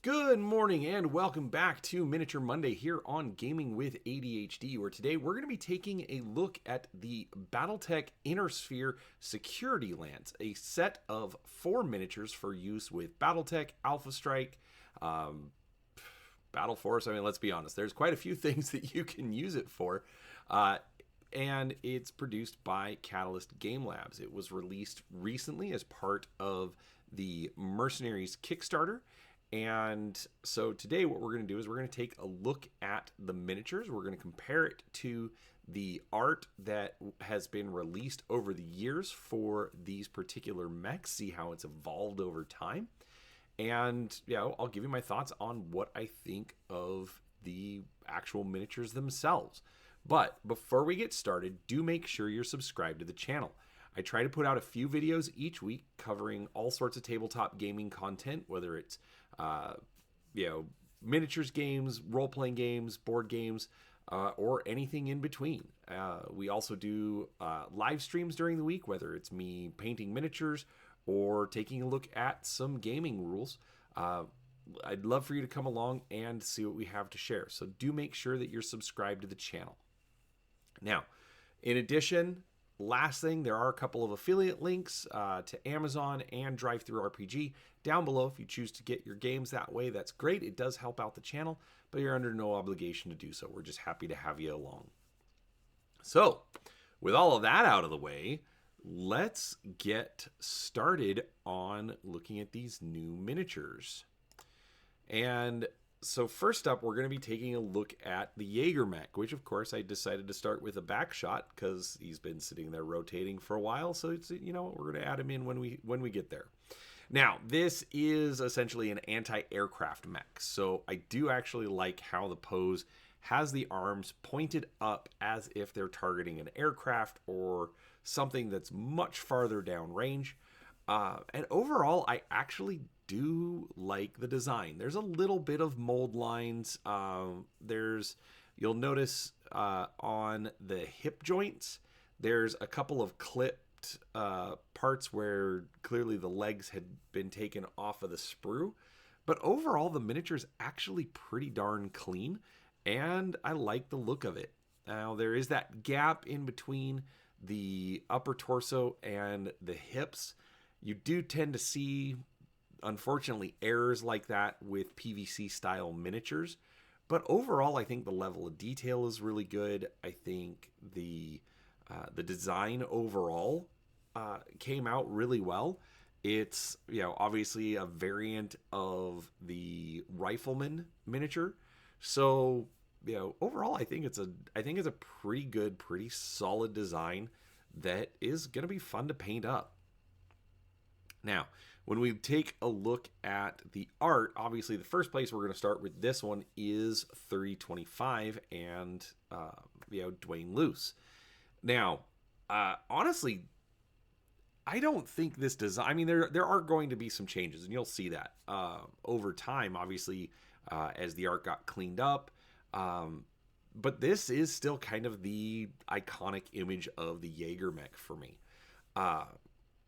Good morning and welcome back to Miniature Monday here on Gaming with ADHD, where today we're going to be taking a look at the Battletech Inner Sphere Security Lance, a set of 4 miniatures for use with Battletech, Alpha Strike, Battle Force. I mean, let's be honest, there's quite a few things that you can use it for. And it's produced by Catalyst Game Labs. It was released recently as part of the Mercenaries Kickstarter. And so today what we're going to do is we're going to take a look at the miniatures. We're going to compare it to the art that has been released over the years for these particular mechs, see how it's evolved over time. And yeah, I'll give you my thoughts on what I think of the actual miniatures themselves. But before we get started, do make sure you're subscribed to the channel. I try to put out a few videos each week covering all sorts of tabletop gaming content, whether it's miniatures games, role-playing games, board games, or anything in between. We also do live streams during the week, whether it's me painting miniatures or taking a look at some gaming rules. I'd love for you to come along and see what we have to share. So do make sure that you're subscribed to the channel. Now, in addition, last thing, there are a couple of affiliate links to Amazon and DriveThruRPG down below. If you choose to get your games that way, that's great. It does help out the channel, but you're under no obligation to do so. We're just happy to have you along. So, with all of that out of the way, let's get started on looking at these new miniatures. And so first up, we're going to be taking a look at the Jaeger mech, which of course I decided to start with a back shot because he's been sitting there rotating for a while. So it's, you know what, we're going to add him in when we get there. Now, this is essentially an anti-aircraft mech. So I do actually like how the pose has the arms pointed up as if they're targeting an aircraft or something that's much farther down range. And overall, I actually do like the design. There's a little bit of mold lines. You'll notice on the hip joints, there's a couple of clipped parts where clearly the legs had been taken off of the sprue. But overall, the miniature's actually pretty darn clean, and I like the look of it. Now, there is that gap in between the upper torso and the hips. You do tend to see, unfortunately, errors like that with PVC style miniatures, but overall I think the level of detail is really good. I think the design overall came out really well. It's, obviously a variant of the rifleman miniature, so overall I think it's a pretty good, pretty solid design that is going to be fun to paint up. Now, when we take a look at the art, obviously the first place we're going to start with this one is 3025 and, Dwayne Luce. Now, honestly, I don't think this design, I mean, there are going to be some changes, and you'll see that over time, obviously, as the art got cleaned up. But this is still kind of the iconic image of the Jaeger mech for me.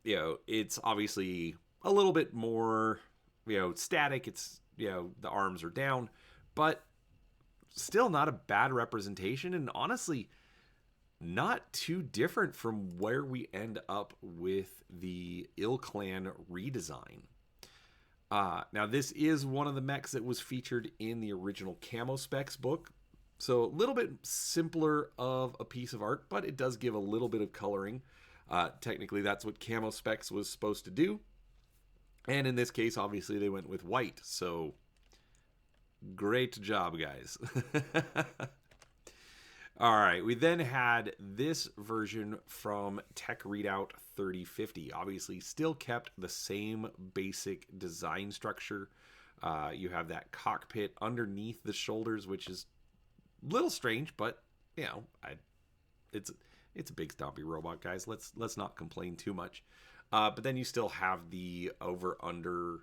It's obviously a little bit more, static. It's, the arms are down, but still not a bad representation. And honestly, not too different from where we end up with the Ill Clan redesign. Now, this is one of the mechs that was featured in the original Camo Specs book. So a little bit simpler of a piece of art, but it does give a little bit of coloring. Technically, that's what Camo Specs was supposed to do. And in this case, obviously, they went with white. So, great job, guys. All right, we then had this version from Tech Readout 3050. Obviously, still kept the same basic design structure. You have that cockpit underneath the shoulders, which is a little strange, but, it's a big stompy robot, guys. Let's not complain too much. But then you still have the over-under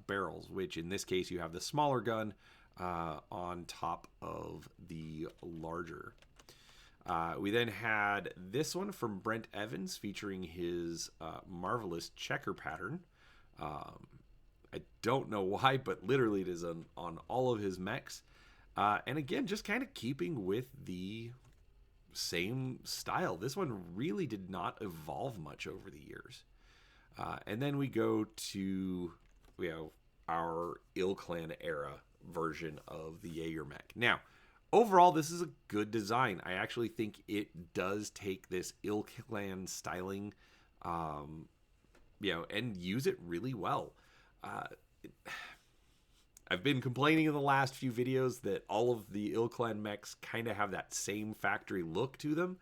barrels, which in this case you have the smaller gun on top of the larger. We then had this one from Brent Evans featuring his marvelous checker pattern. I don't know why, but literally it is on all of his mechs. And again, just kind of keeping with the same style. This one really did not evolve much over the years. And then we go to, our Ill-Clan era version of the Jaeger mech. Now, overall, this is a good design. I actually think it does take this Ill-Clan styling, and use it really well. Uh, I've been complaining in the last few videos that all of the Ill-Clan mechs kind of have that same factory look to them.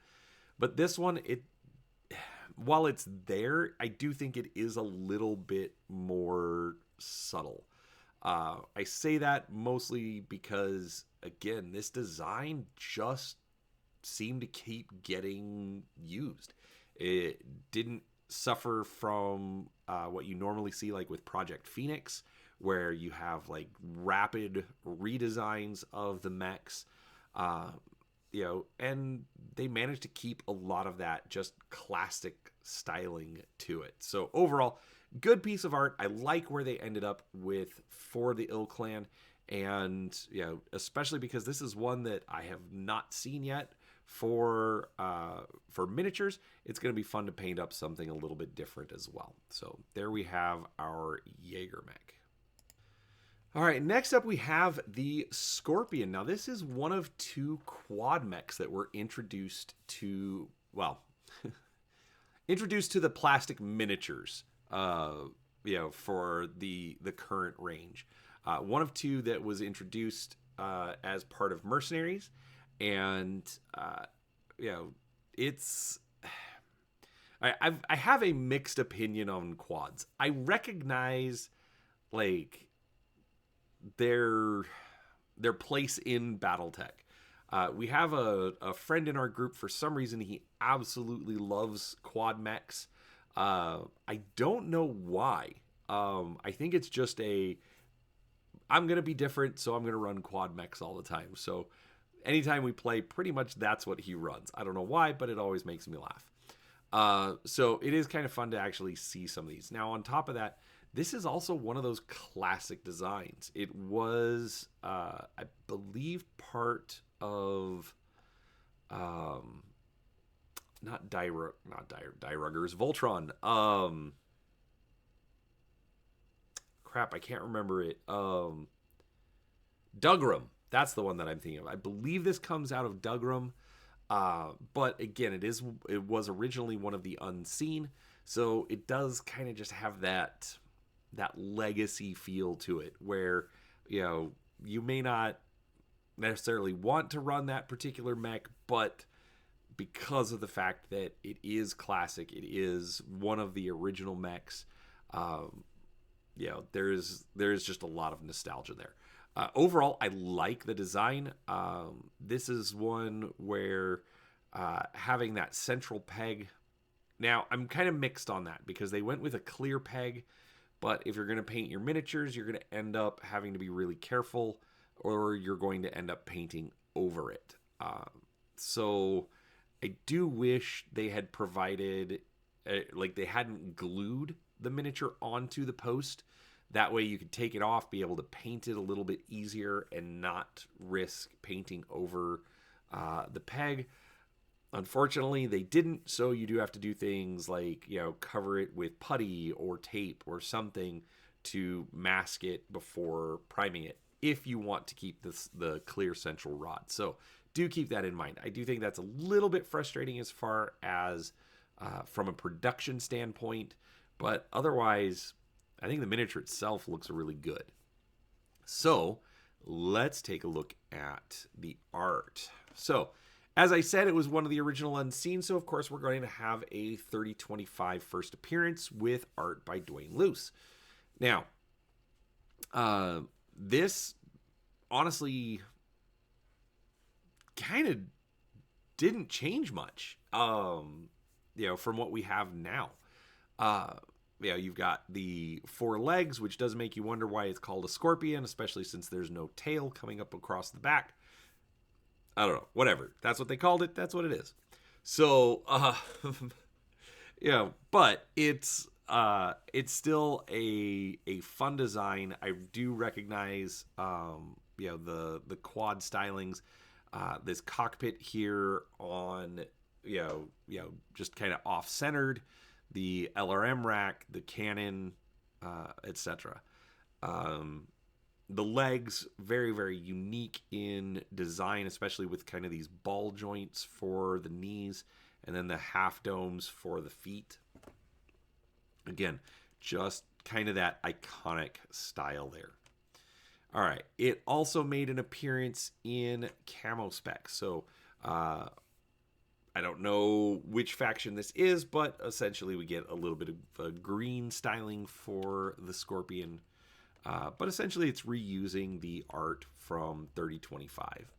But this one, while it's there, I do think it is a little bit more subtle. I say that mostly because, again, this design just seemed to keep getting used. It didn't suffer from what you normally see like with Project Phoenix, where you have like rapid redesigns of the mechs, and they managed to keep a lot of that just classic styling to it. So overall, good piece of art. I like where they ended up with for the Ill-Clan, and especially because this is one that I have not seen yet for miniatures. It's going to be fun to paint up something a little bit different as well. So there we have our Jaeger mech. All right, next up we have the Scorpion. Now this is one of two quad mechs that were introduced to, introduced to the plastic miniatures, for the current range. One of two that was introduced as part of Mercenaries, and it's. I have a mixed opinion on quads. I recognize like their place in Battletech. We have a friend in our group. For some reason, he absolutely loves quad mechs. I don't know why. I think it's just I'm going to be different, so I'm going to run quad mechs all the time. So anytime we play, pretty much that's what he runs. I don't know why, but it always makes me laugh. So it is kind of fun to actually see some of these. Now, on top of that, this is also one of those classic designs. It was, I believe, part of, not Dieruggers, Voltron. Crap, I can't remember it. Dougram. That's the one that I'm thinking of. I believe this comes out of Dougram. But again, it was originally one of the unseen, so it does kind of just have that legacy feel to it, where you may not necessarily want to run that particular mech, but because of the fact that it is classic, it is one of the original mechs, there's just a lot of nostalgia there. Overall, I like the design. This is one where having that central peg. Now, I'm kind of mixed on that because they went with a clear peg, but if you're going to paint your miniatures, you're going to end up having to be really careful, or you're going to end up painting over it. So I do wish they had provided, they hadn't glued the miniature onto the post. That way you could take it off, be able to paint it a little bit easier, and not risk painting over the peg. Unfortunately, they didn't, so you do have to do things like, cover it with putty or tape or something to mask it before priming it, if you want to keep the clear central rod. So do keep that in mind. I do think that's a little bit frustrating as far as from a production standpoint, but otherwise, I think the miniature itself looks really good. So let's take a look at the art. So as I said, it was one of the original unseen, so of course we're going to have a 3025 first appearance with art by Dwayne Luce. Now, this honestly kind of didn't change much, from what we have now. You've got the 4 legs, which does make you wonder why it's called a scorpion, especially since there's no tail coming up across the back. I don't know, whatever. That's what they called it. That's what it is. So, but it's it's still a fun design. I do recognize the quad stylings, this cockpit here on just kind of off centered, the LRM rack, the cannon, etc. The legs, very, very unique in design, especially with kind of these ball joints for the knees, and then the half domes for the feet. Again, just kind of that iconic style there. All right, it also made an appearance in camo specs. So I don't know which faction this is, but essentially we get a little bit of a green styling for the Scorpion. But essentially it's reusing the art from 3025.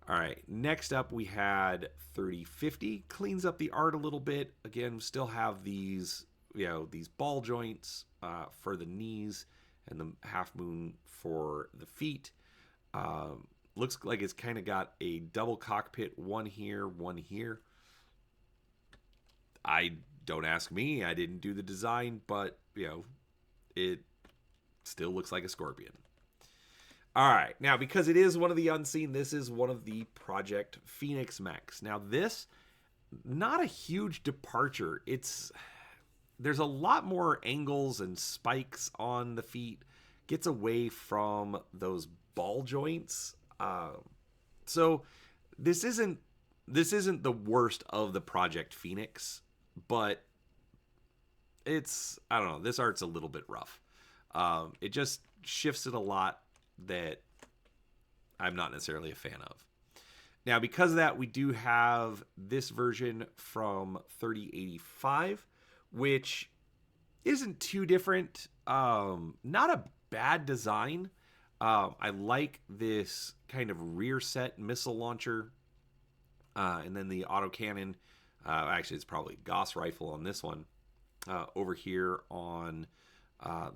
All right, next up we had 3050. Cleans up the art a little bit. Again, still have these, these ball joints for the knees and the half moon for the feet. Looks like it's kind of got a double cockpit, one here, one here. Don't ask me, I didn't do the design, but it still looks like a Scorpion. All right, now because it is one of the unseen, this is one of the Project Phoenix mechs. Now this, not a huge departure. There's a lot more angles and spikes on the feet. Gets away from those ball joints. So this isn't the worst of the Project Phoenix, but I don't know, this art's a little bit rough. It just shifts it a lot that I'm not necessarily a fan of. Now, because of that, we do have this version from 3085, which isn't too different. Not a bad design. I like this kind of rear set missile launcher. And then the autocannon. Actually, it's probably Gauss rifle on this one. Over here on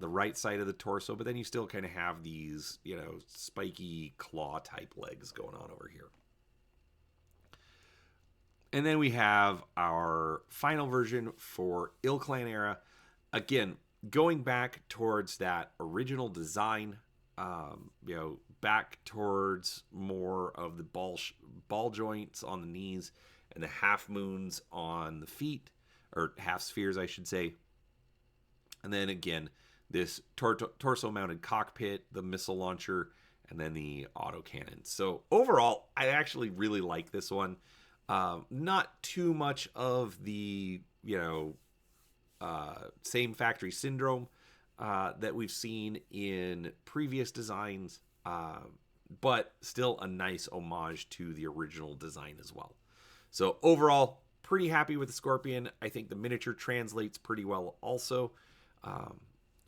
the right side of the torso. But then you still kind of have these, spiky claw type legs going on over here. And then we have our final version for Ill Clan era. Again, going back towards that original design, back towards more of the ball joints on the knees and the half moons on the feet, or half spheres, I should say. And then again, this torso mounted cockpit, the missile launcher, and then the autocannon. So overall, I actually really like this one. Not too much of the, same factory syndrome that we've seen in previous designs, but still a nice homage to the original design as well. So overall, pretty happy with the Scorpion. I think the miniature translates pretty well also.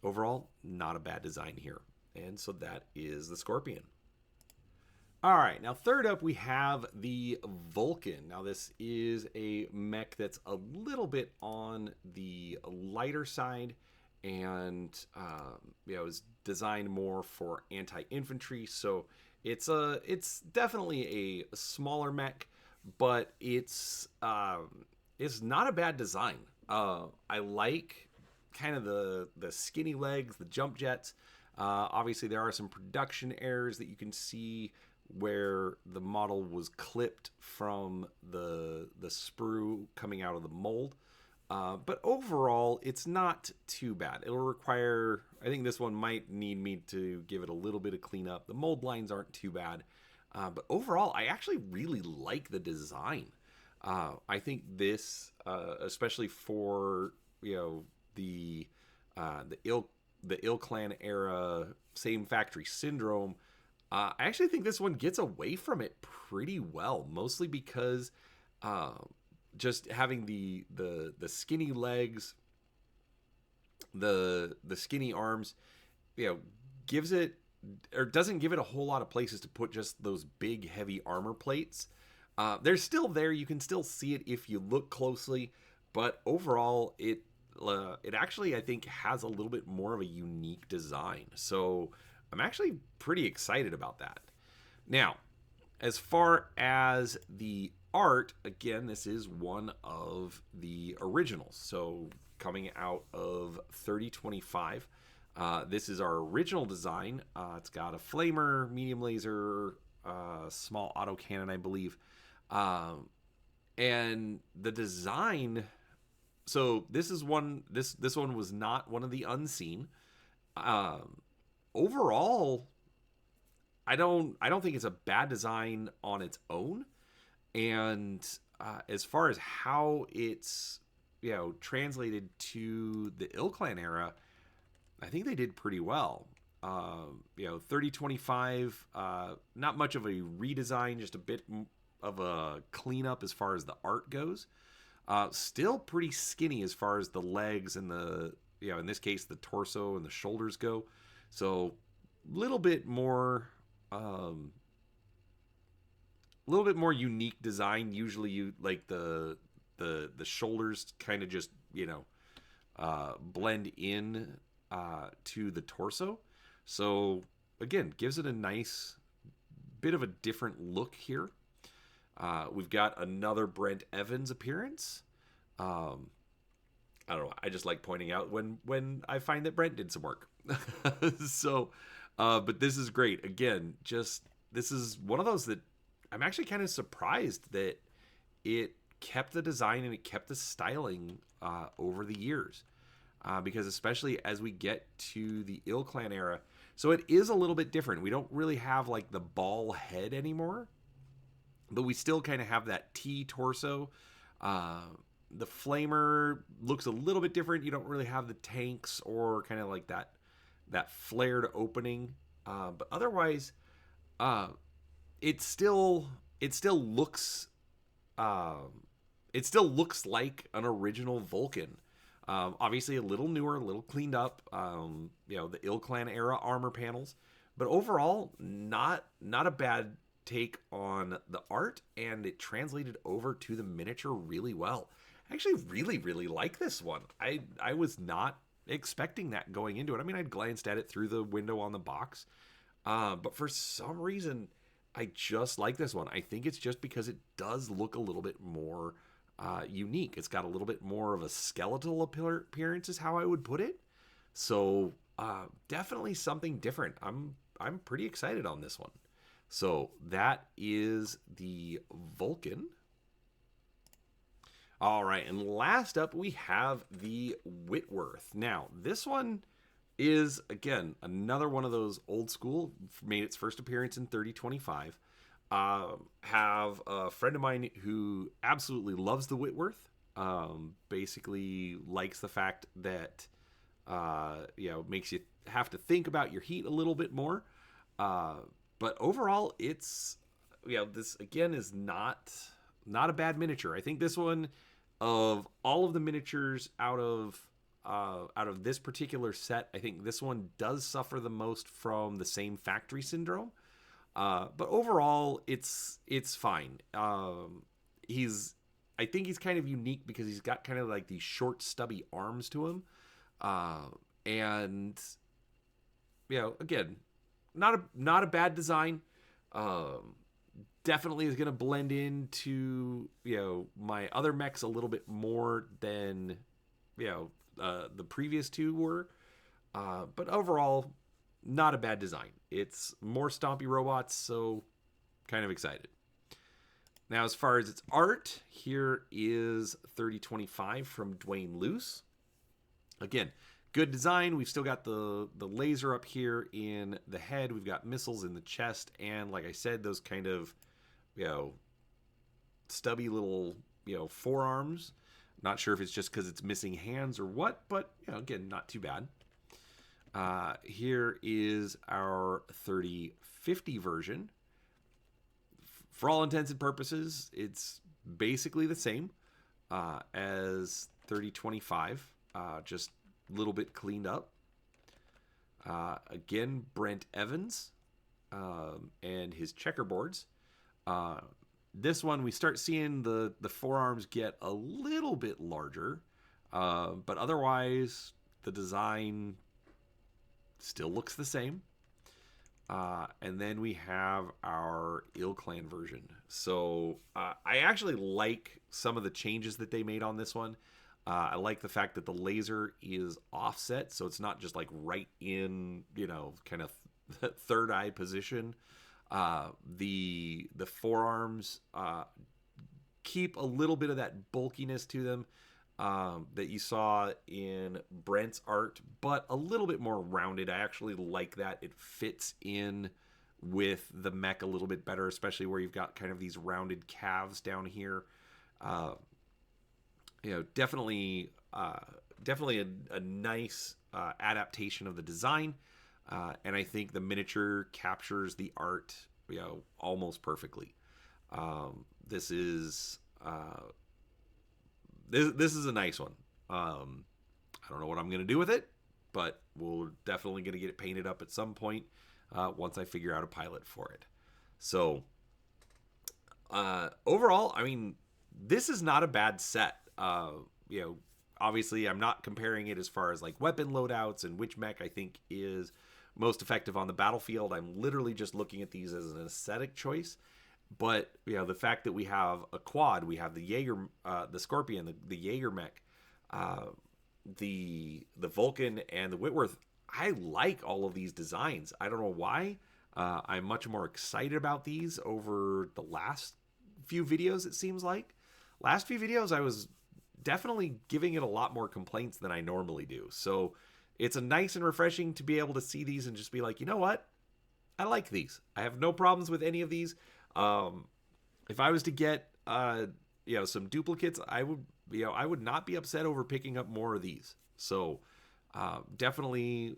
Overall, not a bad design here. And so that is the Scorpion. All right, now third up we have the Vulcan. Now this is a mech that's a little bit on the lighter side and is designed more for anti-infantry. So it's definitely a smaller mech, but it's not a bad design. I like kind of the skinny legs, the jump jets. Obviously there are some production errors that you can see where the model was clipped from the sprue coming out of the mold. But overall, it's not too bad. It'll require, I think this one might need me to give it a little bit of cleanup. The mold lines aren't too bad. But overall, I actually really like the design. I think this, especially for, the Ill Clan era, same factory syndrome, I actually think this one gets away from it pretty well, mostly because just having the skinny legs, the skinny arms, gives it, or doesn't give it a whole lot of places to put just those big heavy armor plates. They're still there. You can still see it if you look closely, but overall it actually, I think, has a little bit more of a unique design. So I'm actually pretty excited about that. Now, as far as the art, again, this is one of the originals. So coming out of 3025. This is our original design. It's got a flamer, medium laser, small autocannon, I believe. And the design, so this is one, this one was not one of the unseen. Overall, I don't think it's a bad design on its own. And as far as how it's translated to the Ill Clan era, I think they did pretty well. 3025, not much of a redesign, just a bit of a cleanup as far as the art goes. Still pretty skinny as far as the legs and the, in this case, the torso and the shoulders go. So a little bit more unique design. Usually you like the shoulders kind of just blend in to the torso. So again, gives it a nice bit of a different look here. We've got another Brent Evans appearance. I don't know. I just like pointing out when I find that Brent did some work. So, but this is great. Again, this is one of those that I'm actually kind of surprised that it kept the design and it kept the styling over the years. Because especially as we get to the Ill Clan era, so it is a little bit different. We don't really have like the ball head anymore, but we still kind of have that T torso. The flamer looks a little bit different. You don't really have the tanks or kind of like that flared opening. But otherwise, it still looks like an original Vulcan. Obviously a little newer, a little cleaned up, the Ill Clan era armor panels, but overall not a bad take on the art, and it translated over to the miniature really well. I actually really, really like this one. I was not expecting that going into it. I mean, I'd glanced at it through the window on the box, but for some reason, I just like this one. I think it's just because it does look a little bit more unique. It's got a little bit more of a skeletal appearance is how I would put it. So definitely something different. I'm pretty excited on this one. So that is the Vulcan. All right, and last up we have the Whitworth. Now, this one is, again, another one of those old school, made its first appearance in 3025. Have a friend of mine who absolutely loves the Whitworth. Basically likes the fact that, makes you have to think about your heat a little bit more. But overall, it's, this again is not a bad miniature. I think this one, of all of the miniatures out of this particular set, I think this one does suffer the most from the same factory syndrome. But overall, it's fine. I think he's kind of unique because he's got kind of like these short, stubby arms to him. And again, not a bad design. Definitely is going to blend into, my other mechs a little bit more than, the previous two were. But overall, not a bad design. It's more stompy robots, so kind of excited. Now, as far as its art, here is 3025 from Dwayne Luce. Again, good design. We've still got the laser up here in the head. We've got missiles in the chest. And like I said, those kind of, stubby little, forearms. Not sure if it's just because it's missing hands or what, but, again, not too bad. Here is our 3050 version. For all intents and purposes, it's basically the same as 3025, just a little bit cleaned up. Again, Brent Evans and his checkerboards. This one, we start seeing the forearms get a little bit larger, but otherwise, the design still looks the same. And then we have our Ill Clan version. So I actually like some of the changes that they made on this one. I like the fact that the laser is offset, so it's not just like right in, you know, kind of third eye position. The forearms keep a little bit of that bulkiness to them that you saw in Brent's art, but a little bit more rounded. I actually like that. It fits in with the mech a little bit better, especially where you've got kind of these rounded calves down here. You know, definitely a nice adaptation of the design, and I think the miniature captures the art, you know, almost perfectly. This is this is a nice one. I don't know what I'm gonna do with it, but we're definitely gonna get it painted up at some point once I figure out a pilot for it. So overall, I mean, this is not a bad set. You know, obviously I'm not comparing it as far as like weapon loadouts and which mech I think is most effective on the battlefield. I'm literally just looking at these as an aesthetic choice. But, you know, the fact that we have a quad, we have the Jaeger, the Scorpion, the Jaeger mech, the Vulcan, and the Whitworth, I like all of these designs. I don't know why. I'm much more excited about these over the last few videos, it seems like. Last few videos, I was definitely giving it a lot more complaints than I normally do. So it's a nice and refreshing to be able to see these and just be like, you know what? I like these. I have no problems with any of these. If I was to get, you know, some duplicates, I would not be upset over picking up more of these. So, definitely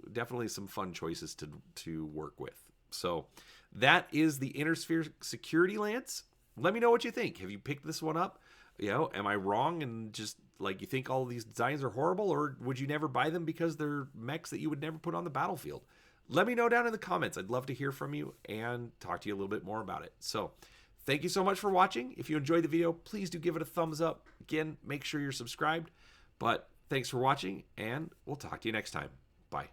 some fun choices to work with. So that is the Inner Sphere Security Lance. Let me know what you think. Have you picked this one up? You know, am I wrong and just like you think all of these designs are horrible, or would you never buy them because they're mechs that you would never put on the battlefield? Let me know down in the comments. I'd love to hear from you and talk to you a little bit more about it. So thank you so much for watching. If you enjoyed the video, please do give it a thumbs up. Again, make sure you're subscribed. But thanks for watching, and we'll talk to you next time. Bye.